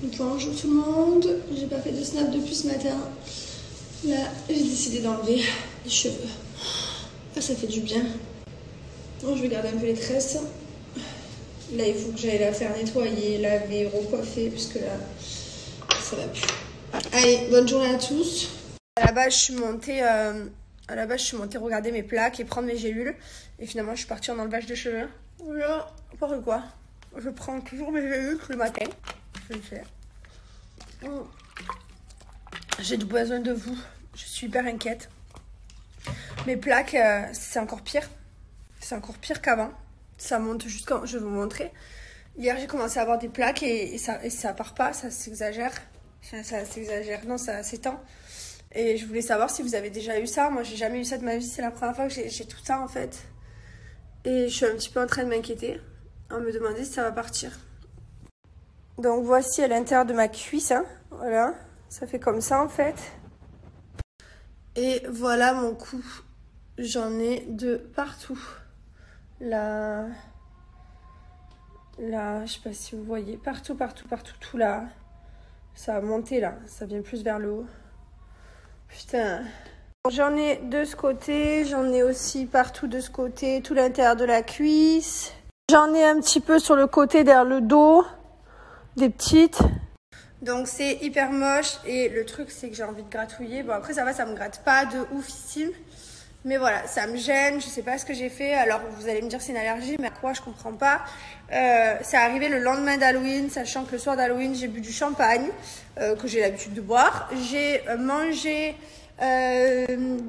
Bonjour tout le monde, j'ai pas fait de snap depuis ce matin. Là, j'ai décidé d'enlever les cheveux. Ah, ça fait du bien. Bon, je vais garder un peu les tresses. Là, il faut que j'aille la faire nettoyer, laver, recoiffer, puisque là, ça va plus. Allez, bonne journée à tous. À la base, je suis montée regarder mes plaques et prendre mes gélules. Et finalement, je suis partie en enlevage de cheveux. Voilà, n'importe quoi. Je prends toujours mes gélules le matin. Je le fais. J'ai besoin de vous. Je suis hyper inquiète. Mes plaques, c'est encore pire. C'est encore pire qu'avant. Ça monte jusqu'en... Je vais vous montrer. Hier, j'ai commencé à avoir des plaques et ça part pas. Ça s'exagère. Ça s'exagère. Non, ça s'étend. Et je voulais savoir si vous avez déjà eu ça. Moi, j'ai jamais eu ça de ma vie. C'est la première fois que j'ai tout ça, en fait. Et je suis un petit peu en train de m'inquiéter. On me demandait si ça va partir. Donc, voici à l'intérieur de ma cuisse. Hein. Voilà. Ça fait comme ça, en fait. Et voilà mon cou. J'en ai de partout. Là, je sais pas si vous voyez. Partout, tout là. Ça a monté, là. Ça vient plus vers le haut. Putain. J'en ai de ce côté. J'en ai aussi partout de ce côté. Tout l'intérieur de la cuisse. J'en ai un petit peu sur le côté derrière le dos. Des petites. Donc c'est hyper moche. Et le truc, c'est que j'ai envie de gratouiller. Bon, après, ça va, ça me gratte pas de oufissime. Mais voilà, ça me gêne, je sais pas ce que j'ai fait. Alors vous allez me dire c'est une allergie, mais à quoi, je comprends pas. C'est arrivé le lendemain d'Halloween, sachant que le soir d'Halloween, j'ai bu du champagne, que j'ai l'habitude de boire. J'ai mangé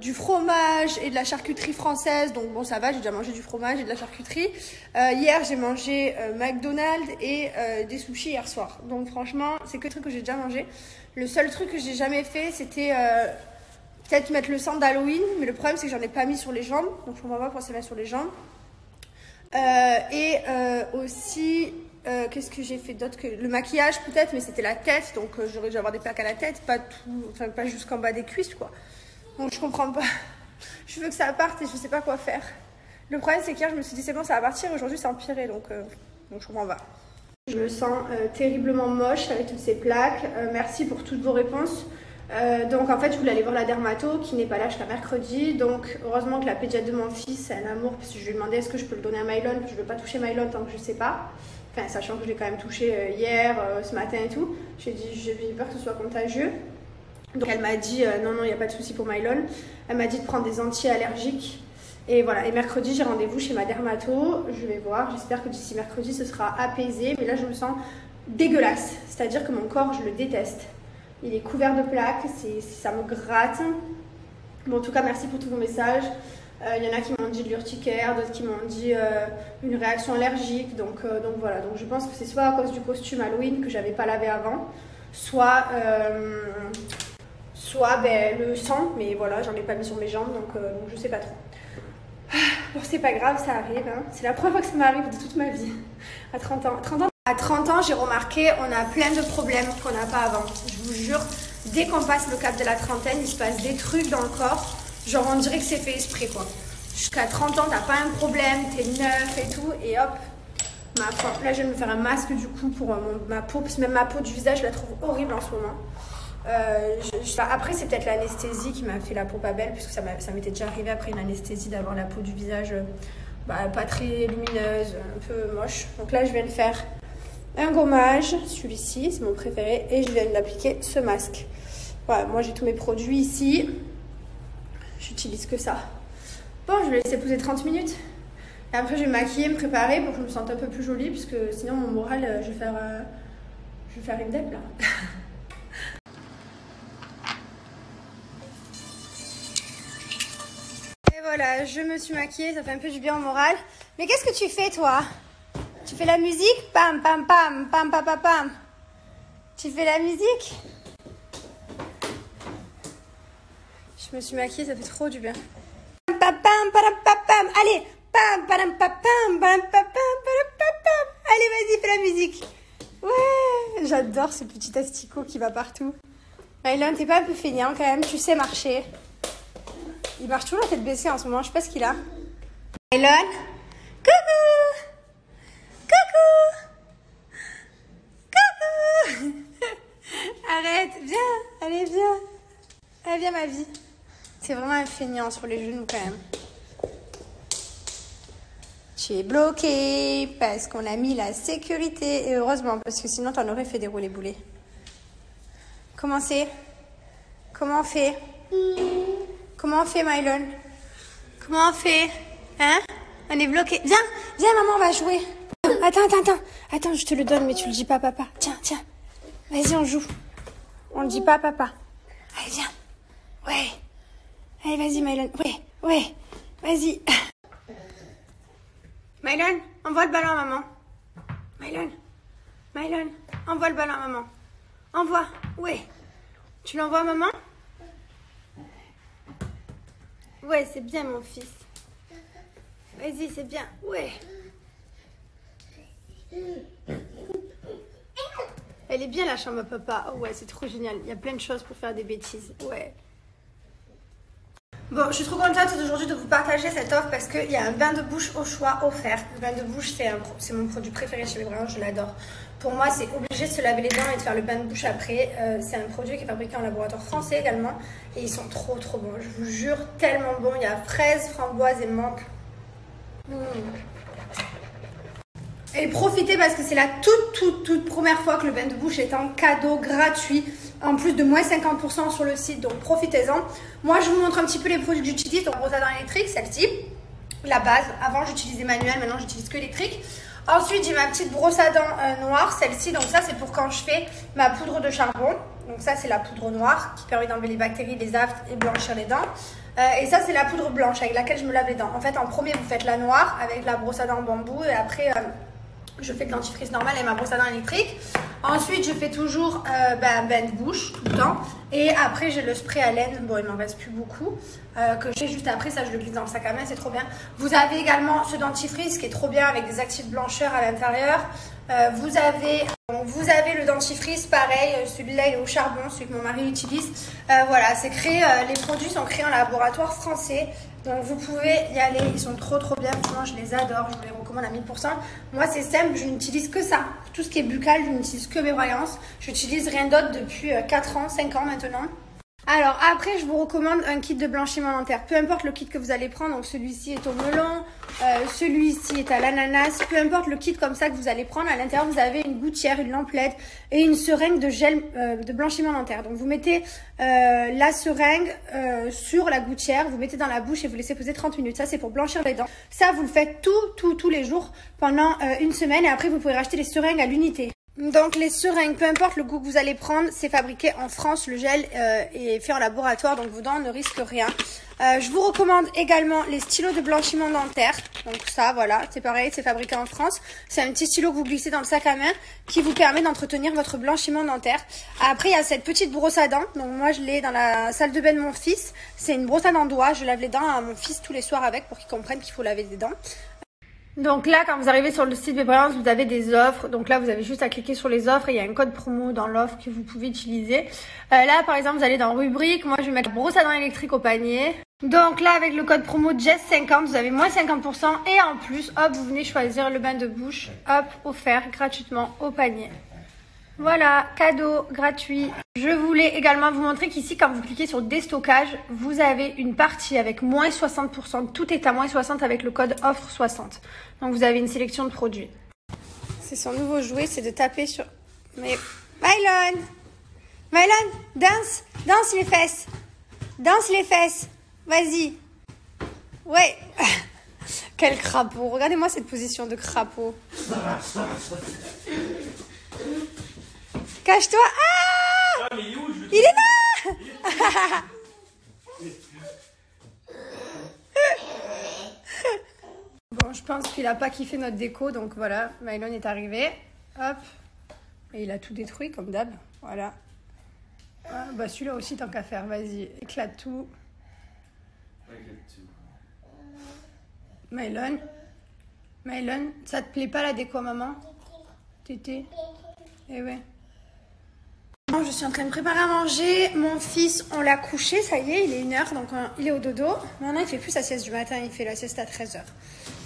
du fromage et de la charcuterie française, donc bon ça va, j'ai déjà mangé du fromage et de la charcuterie. Hier, j'ai mangé McDonald's et des sushis hier soir. Donc franchement, c'est que des trucs que j'ai déjà mangé. Le seul truc que j'ai jamais fait, c'était... peut-être mettre le sang d'Halloween, mais le problème c'est que j'en ai pas mis sur les jambes, donc je comprends pas pourquoi ça met sur les jambes. Aussi, qu'est-ce que j'ai fait d'autre que le maquillage peut-être, mais c'était la tête, donc j'aurais dû avoir des plaques à la tête, pas tout, enfin pas jusqu'en bas des cuisses quoi. Donc je comprends pas. Je veux que ça parte et je sais pas quoi faire. Le problème c'est qu'hier je me suis dit c'est bon ça va partir, aujourd'hui c'est empiré, donc je comprends pas. Je me sens terriblement moche avec toutes ces plaques. Merci pour toutes vos réponses. Donc en fait je voulais aller voir la dermato qui n'est pas là jusqu'à mercredi, donc heureusement que la pédiatre de mon fils c'est un amour, parce que je lui ai demandé est-ce que je peux le donner à Mylon, parce que je ne veux pas toucher Mylon tant que je ne sais pas, enfin sachant que je l'ai quand même touché hier, ce matin et tout. J'ai peur que ce soit contagieux, donc elle m'a dit non il n'y a pas de souci pour Mylon, elle m'a dit de prendre des anti-allergiques et voilà. Et mercredi j'ai rendez-vous chez ma dermato, je vais voir, j'espère que d'ici mercredi ce sera apaisé, mais là je me sens dégueulasse, c'est-à-dire que mon corps je le déteste. Il est couvert de plaques, ça me gratte. Bon, en tout cas, merci pour tous vos messages. Il y en a qui m'ont dit de l'urticaire, d'autres qui m'ont dit une réaction allergique. Donc voilà, donc je pense que c'est soit à cause du costume Halloween que j'avais pas lavé avant, soit le sang, mais voilà, j'en ai pas mis sur mes jambes, donc je sais pas trop. Bon, c'est pas grave, ça arrive. Hein. C'est la première fois que ça m'arrive de toute ma vie. À 30 ans. À 30 ans, j'ai remarqué, on a plein de problèmes qu'on n'a pas avant. Je vous jure, dès qu'on passe le cap de la trentaine, il se passe des trucs dans le corps. Genre, on dirait que c'est fait exprès, quoi. Jusqu'à 30 ans, t'as pas un problème, t'es neuf et tout, et hop, ma foi. Là, je vais me faire un masque, du coup, pour ma peau, parce que même ma peau du visage, je la trouve horrible en ce moment. Après, c'est peut-être l'anesthésie qui m'a fait la peau pas belle, puisque ça m'était déjà arrivé après une anesthésie d'avoir la peau du visage pas très lumineuse, un peu moche. Donc là, je viens de faire un gommage, celui-ci, c'est mon préféré, et je viens d'appliquer ce masque. Voilà, moi j'ai tous mes produits ici, j'utilise que ça. Bon, je vais laisser poser 30 minutes, et après je vais me maquiller, me préparer pour que je me sente un peu plus jolie, parce que sinon mon moral, je vais faire une dep là. Et voilà, je me suis maquillée, ça fait un peu du bien au moral. Mais qu'est-ce que tu fais toi ? Tu fais la musique? Pam, pam, pam, pam, pam, pam, pam. Tu fais la musique? Je me suis maquillée, ça fait trop du bien. Pam, pam, pam, pam, pam. Allez, pam, pam, pam, pam, pam, pam, pam, pam. Allez, vas-y, fais la musique. Ouais, j'adore ce petit asticot qui va partout. Mylon, t'es pas un peu feignant quand même? Tu sais marcher. Il marche toujours la tête baissée en ce moment, je sais pas ce qu'il a. Mylon? Coucou! Coucou! Coucou! Allez, viens. Allez, viens, ma vie. C'est vraiment un feignant sur les genoux, quand même. Tu es bloqué parce qu'on a mis la sécurité. Et heureusement, parce que sinon, t'en aurais fait des roulés boulets. Comment c'est? Comment on fait? Comment on fait, Mylon? Comment on fait? Hein? On est bloqué. Viens, viens, maman, on va jouer. Attends, je te le donne, mais tu le dis pas à papa. Tiens. Vas-y, on joue. On le dit pas à papa. Allez, viens. Ouais. Allez, vas-y, Mylon. Ouais. Vas-y. Mylon, envoie le ballon à maman. Mylon, envoie le ballon à maman. Envoie. Ouais. Tu l'envoies à maman? Ouais, c'est bien, mon fils. Vas-y, c'est bien. Ouais. Elle est bien, la chambre à papa. Oh ouais, c'est trop génial. Il y a plein de choses pour faire des bêtises. Ouais. Bon, je suis trop contente aujourd'hui de vous partager cette offre parce qu'il y a un bain de bouche au choix offert. Le bain de bouche, c'est mon produit préféré chez les Brillantes, je l'adore. Pour moi, c'est obligé de se laver les dents et de faire le bain de bouche après. C'est un produit qui est fabriqué en laboratoire français également. Et ils sont trop bons. Je vous jure, tellement bons. Il y a fraise, framboise et menthe. Et profitez parce que c'est la toute première fois que le bain de bouche est en cadeau gratuit. En plus de moins 50% sur le site, donc profitez-en. Moi, je vous montre un petit peu les produits que j'utilise. Donc, brosse à dents électrique, celle-ci, la base. Avant, j'utilisais manuel, maintenant, j'utilise que électrique. Ensuite, j'ai ma petite brosse à dents noire, celle-ci. Donc, ça, c'est pour quand je fais ma poudre de charbon. Donc, ça, c'est la poudre noire qui permet d'enlever les bactéries, les aftes et blanchir les dents. Et ça, c'est la poudre blanche avec laquelle je me lave les dents. En fait, en premier, vous faites la noire avec la brosse à dents en bambou. Et après, je fais de dentifrice normale et ma brosse à dents électrique. Ensuite, je fais toujours un bain de bouche tout le temps. Et après, j'ai le spray à laine. Bon, il m'en reste plus beaucoup. Que j'ai juste après. Ça, je le glisse dans le sac à main. C'est trop bien. Vous avez également ce dentifrice qui est trop bien avec des actifs blancheurs à l'intérieur. Vous avez le dentifrice, pareil. Celui-là, il est au charbon. Celui que mon mari utilise. Voilà, c'est créé. Les produits sont créés en laboratoire français. Donc vous pouvez y aller, ils sont trop bien, franchement je les adore, je vous les recommande à 1000%. Moi c'est simple, je n'utilise que ça. Tout ce qui est buccal, je n'utilise que mes Brillantes. J'utilise rien d'autre depuis 4 ans, 5 ans maintenant. Alors après, je vous recommande un kit de blanchiment dentaire. Peu importe le kit que vous allez prendre, donc celui-ci est au melon, celui-ci est à l'ananas. Peu importe le kit comme ça que vous allez prendre, à l'intérieur vous avez une gouttière, une lampe LED et une seringue de gel de blanchiment dentaire. Donc vous mettez la seringue sur la gouttière, vous mettez dans la bouche et vous laissez poser 30 minutes. Ça c'est pour blanchir les dents. Ça vous le faites tous les jours pendant une semaine et après vous pouvez racheter les seringues à l'unité. Donc les seringues, peu importe le goût que vous allez prendre, c'est fabriqué en France, le gel est fait en laboratoire, donc vos dents ne risquent rien. Je vous recommande également les stylos de blanchiment dentaire. Donc ça, voilà, c'est pareil, c'est fabriqué en France. C'est un petit stylo que vous glissez dans le sac à main qui vous permet d'entretenir votre blanchiment dentaire. Après, il y a cette petite brosse à dents. Donc moi, je l'ai dans la salle de bain de mon fils. C'est une brosse à dents doigt. Je lave les dents à mon fils tous les soirs avec pour qu'il comprenne qu'il faut laver des dents. Donc là, quand vous arrivez sur le site des Brillantes, vous avez des offres. Donc là, vous avez juste à cliquer sur les offres et il y a un code promo dans l'offre que vous pouvez utiliser. Là, par exemple, vous allez dans rubrique. Moi, je vais mettre brosse à dents électrique au panier. Donc là, avec le code promo Jess50, vous avez moins 50%. Et en plus, hop, vous venez choisir le bain de bouche. Hop, offert gratuitement au panier. Voilà, cadeau gratuit. Je voulais également vous montrer qu'ici, quand vous cliquez sur déstockage, vous avez une partie avec moins 60%. Tout est à moins 60 avec le code offre 60. Donc vous avez une sélection de produits. C'est son nouveau jouet, c'est de taper sur... Mais Mylon, danse les fesses. Danse les fesses. Vas-y. Ouais. Quel crapaud. Regardez-moi cette position de crapaud. Cache-toi. Ah, mais il est là. Bon, je pense qu'il n'a pas kiffé notre déco, donc voilà, Mylon est arrivé. Hop. Et il a tout détruit, comme d'hab. Voilà. Ah, bah celui-là aussi, tant qu'à faire. Vas-y, éclate tout. Mylon, ça te plaît pas la déco, maman? Tété? Eh ouais. Je suis en train de préparer à manger. Mon fils, on l'a couché, ça y est, il est 1h, donc il est au dodo. Maintenant, il fait plus sa sieste du matin, il fait la sieste à 13h.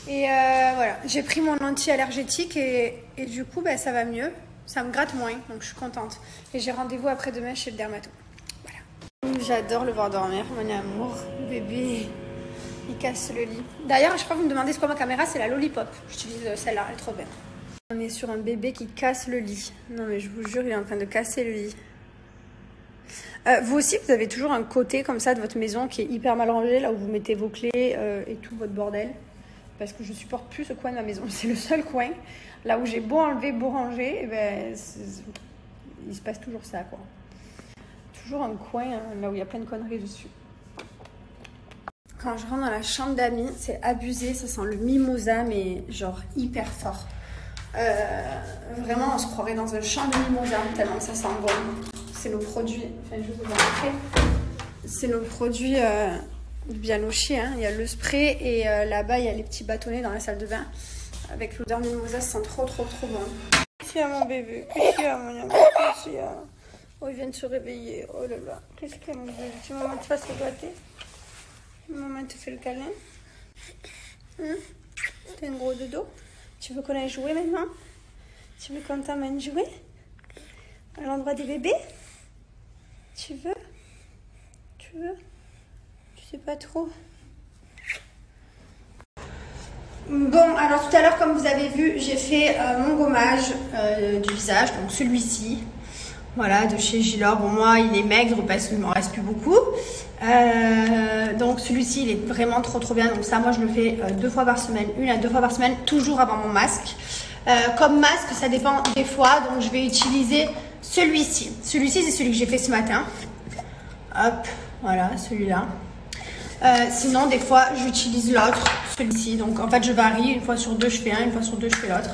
Et voilà, j'ai pris mon anti-allergétique et du coup, bah, ça va mieux. Ça me gratte moins, donc je suis contente. Et j'ai rendez-vous après-demain chez le dermato. J'adore le voir dormir, mon amour. Le bébé, il casse le lit. D'ailleurs, je crois que vous me demandez c'est quoi ma caméra, c'est la Lollipop. J'utilise celle-là, elle est trop belle. On est sur un bébé qui casse le lit. Non mais je vous jure, il est en train de casser le lit. Vous aussi, vous avez toujours un côté comme ça de votre maison qui est hyper mal rangé, là où vous mettez vos clés et tout votre bordel. Parce que je supporte plus ce coin de ma maison. C'est le seul coin, là où j'ai beau enlever, beau ranger, et ben, il se passe toujours ça, quoi. Toujours un coin là où il y a plein de conneries dessus. Quand je rentre dans la chambre d'amis, c'est abusé, ça sent le mimosa, mais genre hyper fort. Vraiment, on se croirait dans un champ de mimosa, tellement ça sent bon. C'est nos produits, enfin je vais vous montrer. C'est nos produits bien au chier, hein. Il y a le spray et là-bas il y a les petits bâtonnets dans la salle de bain. Avec l'odeur mimosa, ça sent trop bon. Qu'est-ce qu'il y a mon bébé? Qu'est-ce qu'il y a mon amour? Qu'est-ce qu'il y a? Oh, il vient de se réveiller. Oh là là. Qu'est-ce qu'il y a mon bébé? Tu veux maman te fasse le gâter? Maman te fait le câlin? Hein? T'as un gros dodo? Tu veux qu'on aille jouer maintenant? Tu veux qu'on t'emmène jouer? À l'endroit des bébés? Tu veux? Tu veux? Tu sais pas trop. Bon, alors tout à l'heure, comme vous avez vu, j'ai fait mon gommage du visage, donc celui-ci. Voilà, de chez Gilor. Bon, moi, il est maigre parce qu'il m'en reste plus beaucoup. Donc celui-ci, il est vraiment trop bien. Donc ça, moi, je le fais 2 fois par semaine, 1 à 2 fois par semaine, toujours avant mon masque. Comme masque, ça dépend des fois. Donc je vais utiliser celui-ci. Celui-ci, c'est celui que j'ai fait ce matin. Hop, voilà, celui-là. Sinon, des fois, j'utilise l'autre, celui-ci. Donc en fait, je varie. Une fois sur 2, je fais un. Une fois sur 2, je fais l'autre.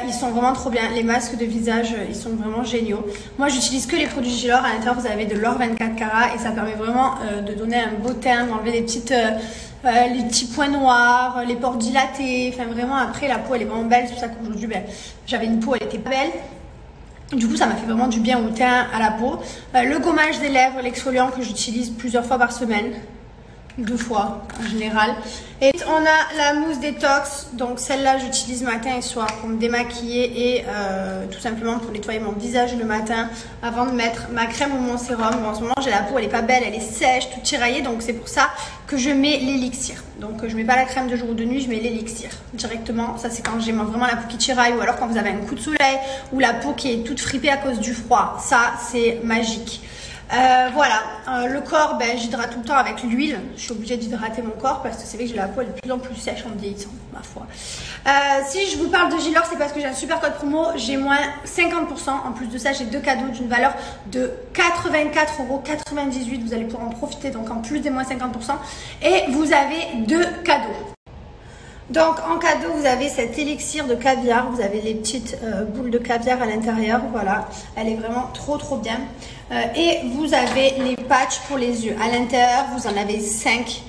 Ils sont vraiment trop bien. Les masques de visage, ils sont vraiment géniaux. Moi, j'utilise que les produits Gilor. À l'intérieur, vous avez de l'or 24 carats et ça permet vraiment de donner un beau teint, d'enlever les petits points noirs, les pores dilatés. Enfin, vraiment, après, la peau, elle est vraiment belle. C'est pour ça qu'aujourd'hui, ben, j'avais une peau, elle était pas belle. Du coup, ça m'a fait vraiment du bien au teint, à la peau. Le gommage des lèvres, l'exfoliant que j'utilise plusieurs fois par semaine. 2 fois en général. Et on a la mousse détox, donc celle-là j'utilise matin et soir pour me démaquiller et tout simplement pour nettoyer mon visage le matin avant de mettre ma crème ou mon sérum. Bon, en ce moment j'ai la peau, elle est pas belle, elle est sèche, toute tiraillée, donc c'est pour ça que je mets l'élixir. Donc je mets pas la crème de jour ou de nuit, je mets l'élixir directement. Ça c'est quand j'ai vraiment la peau qui tiraille ou alors quand vous avez un coup de soleil ou la peau qui est toute fripée à cause du froid. Ça c'est magique. Voilà, le corps, ben, j'hydrate tout le temps avec l'huile. Je suis obligée d'hydrater mon corps parce que c'est vrai que j'ai la peau de plus en plus sèche en vieillissant, ma foi. Si je vous parle de Gilor, c'est parce que j'ai un super code promo. J'ai moins 50%. En plus de ça, j'ai 2 cadeaux d'une valeur de 84,98 €. Vous allez pouvoir en profiter, donc en plus des moins 50%. Et vous avez 2 cadeaux. Donc en cadeau, vous avez cet élixir de caviar. Vous avez les petites boules de caviar à l'intérieur. Voilà, elle est vraiment trop bien. Et vous avez les patchs pour les yeux. À l'intérieur, vous en avez 5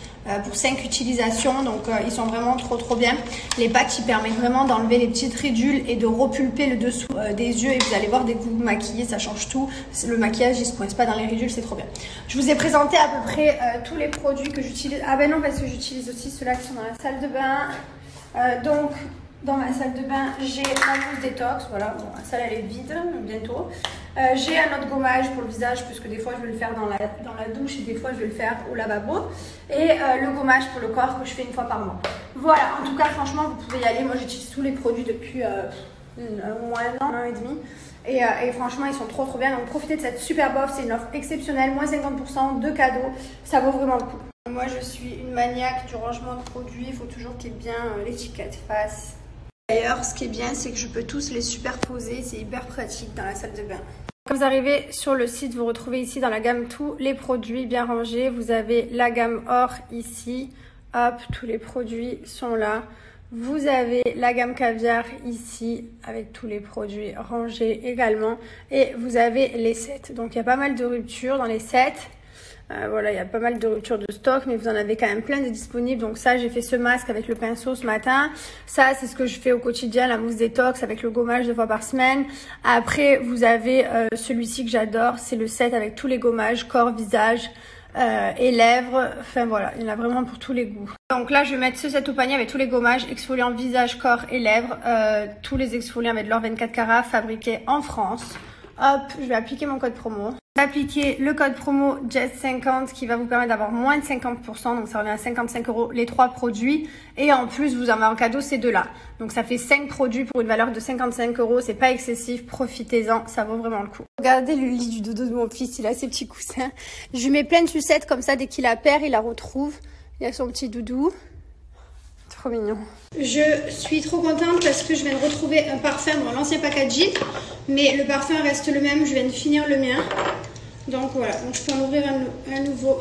pour 5 utilisations. Donc ils sont vraiment trop bien. Les patchs, ils permettent vraiment d'enlever les petites ridules et de repulper le dessous des yeux. Et vous allez voir, dès que vous vous maquillez, ça change tout. Le maquillage, il se coince pas dans les ridules, c'est trop bien. Je vous ai présenté à peu près tous les produits que j'utilise. Ah ben non, parce que j'utilise aussi ceux-là qui sont dans la salle de bain. Donc dans ma salle de bain, j'ai ma mousse détox. Voilà, bon, la salle elle est vide bientôt. J'ai un autre gommage pour le visage, puisque des fois je vais le faire dans la douche et des fois je vais le faire au lavabo. Et le gommage pour le corps que je fais 1 fois par mois. Voilà, en tout cas, franchement, vous pouvez y aller. Moi, j'utilise tous les produits depuis moins un an et demi. Et franchement, ils sont trop bien. Donc, profitez de cette super offre. C'est une offre exceptionnelle, moins 50%, 2 cadeaux. Ça vaut vraiment le coup. Moi, je suis une maniaque du rangement de produits. Il faut toujours qu'il y ait bien l'étiquette face. D'ailleurs, ce qui est bien, c'est que je peux tous les superposer. C'est hyper pratique dans la salle de bain. Quand vous arrivez sur le site, vous retrouvez ici dans la gamme tous les produits bien rangés. Vous avez la gamme or ici. Hop, tous les produits sont là. Vous avez la gamme caviar ici avec tous les produits rangés également. Et vous avez les sets. Donc il y a pas mal de ruptures dans les sets. Voilà, il y a pas mal de ruptures de stock, mais vous en avez quand même plein de disponibles. Donc ça, j'ai fait ce masque avec le pinceau ce matin. Ça, c'est ce que je fais au quotidien, la mousse détox avec le gommage 2 fois par semaine. Après, vous avez celui-ci que j'adore, c'est le set avec tous les gommages, corps, visage et lèvres. Enfin voilà, il y en a vraiment pour tous les goûts. Donc là, je vais mettre ce set au panier avec tous les gommages, exfoliants visage, corps et lèvres. Tous les exfoliants avec de l'or 24 carats fabriqués en France. Hop, je vais appliquer mon code promo. Appliquez le code promo JESS50 qui va vous permettre d'avoir moins de 50%, donc ça revient à 55 € les 3 produits. Et en plus, vous en avez en cadeau ces deux-là. Donc ça fait 5 produits pour une valeur de 55 €, c'est pas excessif, profitez-en, ça vaut vraiment le coup. Regardez le lit du dodo de mon fils, il a ses petits coussins. Je lui mets plein de sucettes comme ça, dès qu'il la perd, il la retrouve. Il a son petit doudou. Trop mignon. Je suis trop contente parce que je viens de retrouver un parfum dans l'ancien packaging, mais le parfum reste le même, je viens de finir le mien. Donc voilà, donc je peux en ouvrir un nouveau.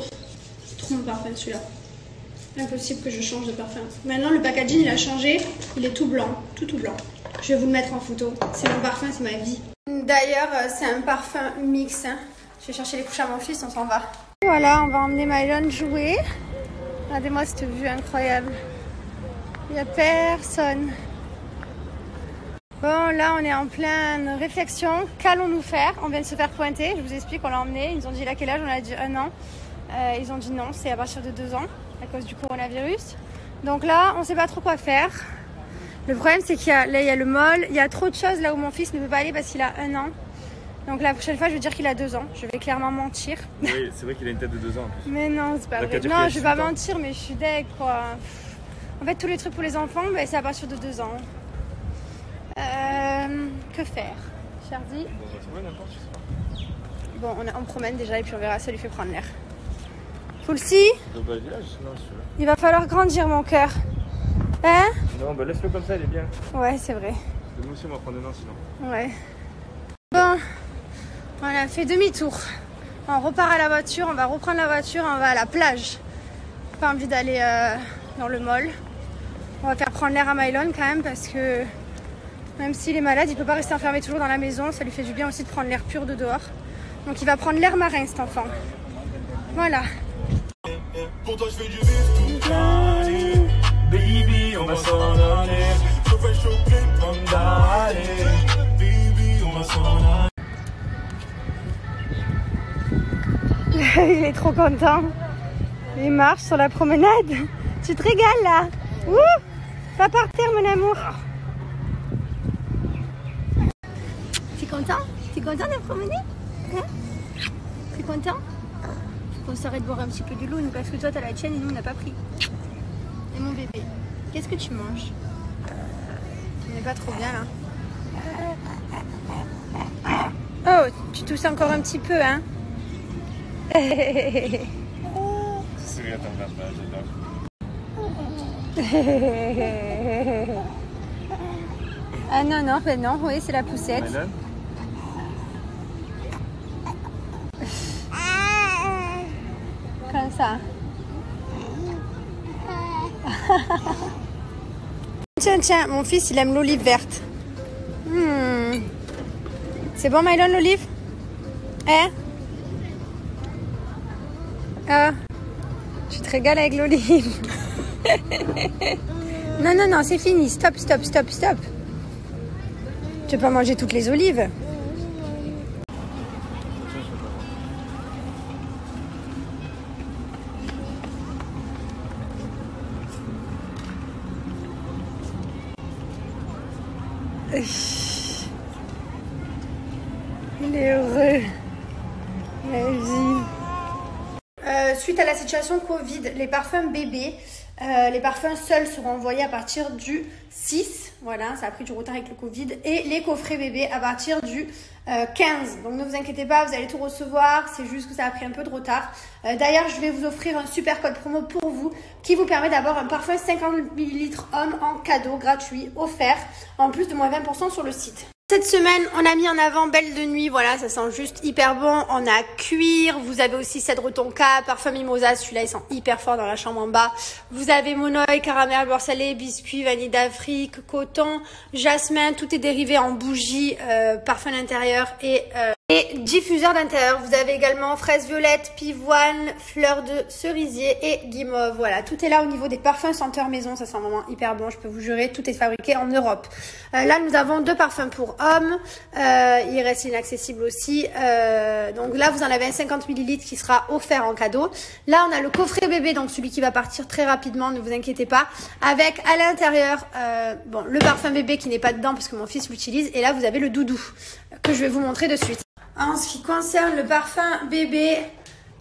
Trop mon parfum celui-là. Impossible que je change de parfum. Maintenant le packaging il a changé, il est tout blanc, tout blanc. Je vais vous le mettre en photo. C'est mon parfum, c'est ma vie. D'ailleurs c'est un parfum mix. Hein. Je vais chercher les couches à mon fils, on s'en va. Voilà, on va emmener Mylon jouer. Regardez-moi cette vue incroyable. Il n'y a personne. Bon, là, on est en pleine réflexion. Qu'allons-nous faire? On vient de se faire pointer. Je vous explique, on l'a emmené. Ils nous ont dit, il a quel âge? On a dit 1 an. Ils ont dit non, c'est à partir de 2 ans, à cause du coronavirus. Donc là, on ne sait pas trop quoi faire. Le problème, c'est qu'il y a, là, il y a le mall. Il y a trop de choses là où mon fils ne peut pas aller parce qu'il a 1 an. Donc la prochaine fois, je vais dire qu'il a 2 ans. Je vais clairement mentir. Oui, c'est vrai qu'il a une tête de 2 ans. En plus. Mais non, c'est pas vrai. Non, je vais pas mentir, mais je suis deg, quoi. En fait, tous les trucs pour les enfants, ben, c'est à partir de 2 ans. Que faire, Chardy? On va trouver n'importe quoi. Bon, on promène déjà et puis on verra, ça lui fait prendre l'air. Poulsi, il va falloir grandir, mon cœur. Hein? Non, bah laisse-le comme ça, il est bien. Ouais, c'est vrai. Nous aussi, on va prendre un an sinon. Ouais. Bon, on a fait demi-tour. On repart à la voiture, on va reprendre la voiture, on va à la plage. Pas envie d'aller dans le mall. On va faire prendre l'air à Mylon quand même parce que même s'il est malade, il ne peut pas rester enfermé toujours dans la maison. Ça lui fait du bien aussi de prendre l'air pur de dehors. Donc il va prendre l'air marin cet enfant. Voilà. Pour toi, je fais du vif toute l'année. Baby, on va s'en aller. Je fais choquer comme d'aller. Baby, on va s'en aller. Il est trop content. Il marche sur la promenade. Tu te régales là. Ouh, va par terre mon amour. T'es content? T'es content de promener? Hein? T'es content? Faut qu'on s'arrête de boire un petit peu de l'eau parce que toi t'as la tienne et nous on n'a pas pris. Et mon bébé, qu'est-ce que tu manges? Tu n'es pas trop bien là. Oh, tu tousses encore un petit peu hein? C'est rien, j'adore. Ah non, non, ben non, oui, c'est la poussette. Comme ça. Tiens, tiens, mon fils, il aime l'olive verte. C'est bon, Mylon, l'olive? Hein? Ah, tu te régales avec l'olive. Non, non, non, c'est fini. Stop, stop, stop, stop. Tu peux pas manger toutes les olives. Il est heureux. Vas-y. Suite à la situation Covid, les parfums bébés, les parfums seuls seront envoyés à partir du 6. Voilà, ça a pris du retard avec le Covid. Et les coffrets bébés à partir du 15. Donc ne vous inquiétez pas, vous allez tout recevoir. C'est juste que ça a pris un peu de retard. D'ailleurs, je vais vous offrir un super code promo pour vous qui vous permet d'avoir un parfum 50 ml homme en cadeau gratuit offert. En plus de moins 20% sur le site. Cette semaine, on a mis en avant Belle de Nuit, voilà, ça sent juste hyper bon. On a Cuir, vous avez aussi Cèdre Tonka, Parfum Mimosa, celui-là il sent hyper fort dans la chambre en bas. Vous avez Monoeil, Caramel, beurre salé, biscuit, vanille d'Afrique, coton, jasmin, tout est dérivé en bougie, parfum d'intérieur et diffuseur d'intérieur. Vous avez également fraise violette, pivoine, fleur de cerisier et guimauve. Voilà, tout est là au niveau des parfums senteurs maison, ça sent vraiment hyper bon, je peux vous jurer, tout est fabriqué en Europe. Là, nous avons 2 parfums pour hommes, il reste inaccessible aussi. Donc là, vous en avez un 50 ml qui sera offert en cadeau. Là, on a le coffret bébé, donc celui qui va partir très rapidement, ne vous inquiétez pas. Avec à l'intérieur, bon, le parfum bébé qui n'est pas dedans parce que mon fils l'utilise. Et là, vous avez le doudou que je vais vous montrer de suite. En ce qui concerne le parfum bébé,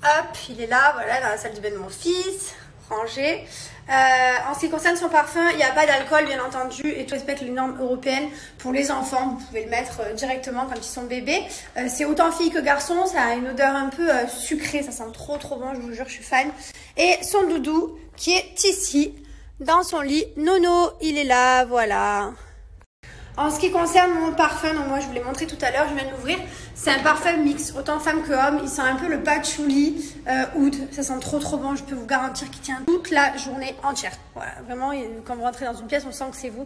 hop, il est là, voilà, dans la salle de bain de mon fils, rangé. En ce qui concerne son parfum, il n'y a pas d'alcool bien entendu et tout respecte les normes européennes. Pour les enfants, vous pouvez le mettre directement quand ils sont bébés. C'est autant fille que garçon, ça a une odeur un peu sucrée, ça sent trop bon, je vous jure, je suis fan. Et son doudou qui est ici, dans son lit. Nono, il est là, voilà. En ce qui concerne mon parfum, donc moi je vous l'ai montré tout à l'heure, je viens de l'ouvrir. C'est un parfum mix, autant femme que homme. Il sent un peu le patchouli oud. Ça sent trop bon, je peux vous garantir qu'il tient toute la journée entière. Voilà, vraiment, quand vous rentrez dans une pièce, on sent que c'est vous.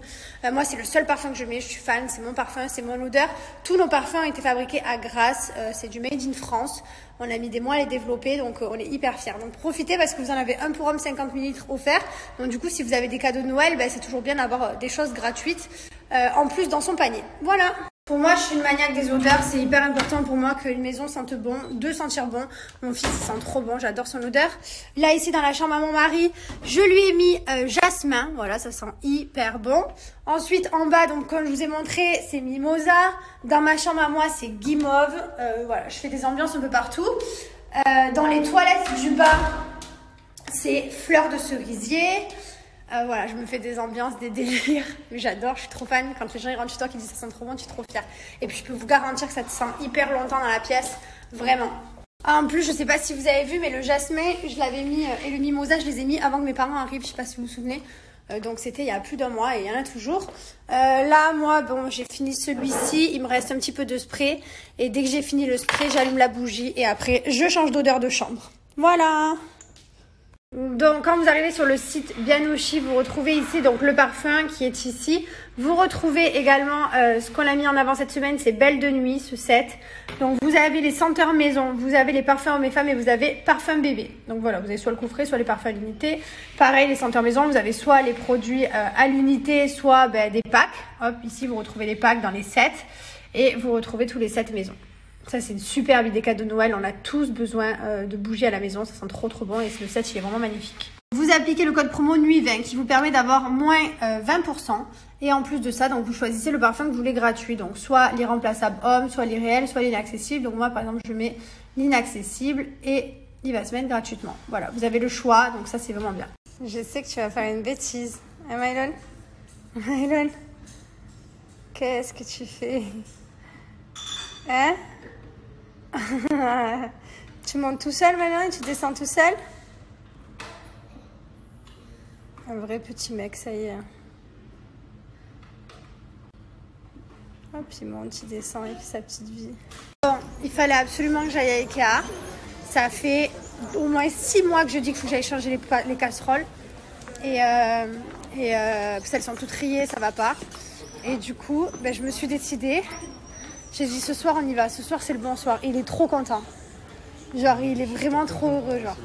Moi, c'est le seul parfum que je mets, je suis fan, c'est mon parfum, c'est mon odeur. Tous nos parfums ont été fabriqués à Grasse, c'est du Made in France. On a mis des mois à les développer, donc on est hyper fiers. Donc profitez parce que vous en avez un pour homme 50 ml offert. Donc du coup, si vous avez des cadeaux de Noël, c'est toujours bien d'avoir des choses gratuites en plus dans son panier. Voilà. Pour moi, je suis une maniaque des odeurs. C'est hyper important pour moi qu'une maison sente bon, de sentir bon. Mon fils il sent trop bon, j'adore son odeur. Là, ici, dans la chambre à mon mari, je lui ai mis jasmin. Voilà, ça sent hyper bon. Ensuite, en bas, donc comme je vous ai montré, c'est mimosa. Dans ma chambre à moi, c'est guimauve. Voilà, je fais des ambiances un peu partout. Dans les toilettes du bas, c'est fleurs de cerisier. Voilà, je me fais des ambiances, des délires. J'adore, je suis trop fan. Quand les gens ils rentrent chez toi qui disent ça sent trop bon, tu es trop fière. Et puis je peux vous garantir que ça te sent hyper longtemps dans la pièce. Vraiment. En plus, je sais pas si vous avez vu, mais le jasmin, je l'avais mis, et le mimosa, je les ai mis avant que mes parents arrivent. Je sais pas si vous vous souvenez. Donc c'était il y a plus d'un mois et il y en a toujours. Là, moi, bon, j'ai fini celui-ci. Il me reste un petit peu de spray. Et dès que j'ai fini le spray, j'allume la bougie. Et après, je change d'odeur de chambre. Voilà. Donc quand vous arrivez sur le site Bianouchi, vous retrouvez ici donc le parfum qui est ici. Vous retrouvez également ce qu'on a mis en avant cette semaine, c'est Belle de Nuit, ce set. Donc vous avez les senteurs maison, vous avez les parfums hommes et femmes et vous avez parfum bébé. Donc voilà, vous avez soit le coffret, soit les parfums à l'unité. Pareil, les senteurs maison, vous avez soit les produits à l'unité, soit des packs. Hop, ici vous retrouvez les packs dans les sets et vous retrouvez tous les sets maison. Ça, c'est une superbe idée cadeau de Noël. On a tous besoin de bougies à la maison. Ça sent trop bon et le set, il est vraiment magnifique. Vous appliquez le code promo NUIT20 qui vous permet d'avoir moins 20%. Et en plus de ça, donc vous choisissez le parfum que vous voulez gratuit. Donc soit l'irremplaçable homme, soit l'irréel, soit l'inaccessible. Donc moi, par exemple, je mets l'inaccessible et il va se mettre gratuitement. Voilà, vous avez le choix. Donc ça, c'est vraiment bien. Je sais que tu vas faire une bêtise. Hein, Mylon? Mylon? Qu'est-ce que tu fais? Hein? Tu montes tout seul maintenant et tu descends tout seul? Un vrai petit mec, ça y est. Hop, il monte, il descend, il fait sa petite vie. Bon, il fallait absolument que j'aille à Ikea. Ça fait au moins 6 mois que je dis qu'il faut que j'aille changer les casseroles. Parce qu'elles sont toutes rayées, ça va pas. Et du coup, je me suis décidée. J'ai dit ce soir on y va, ce soir c'est le bon soir. Il est trop content. Genre il est vraiment trop heureux genre.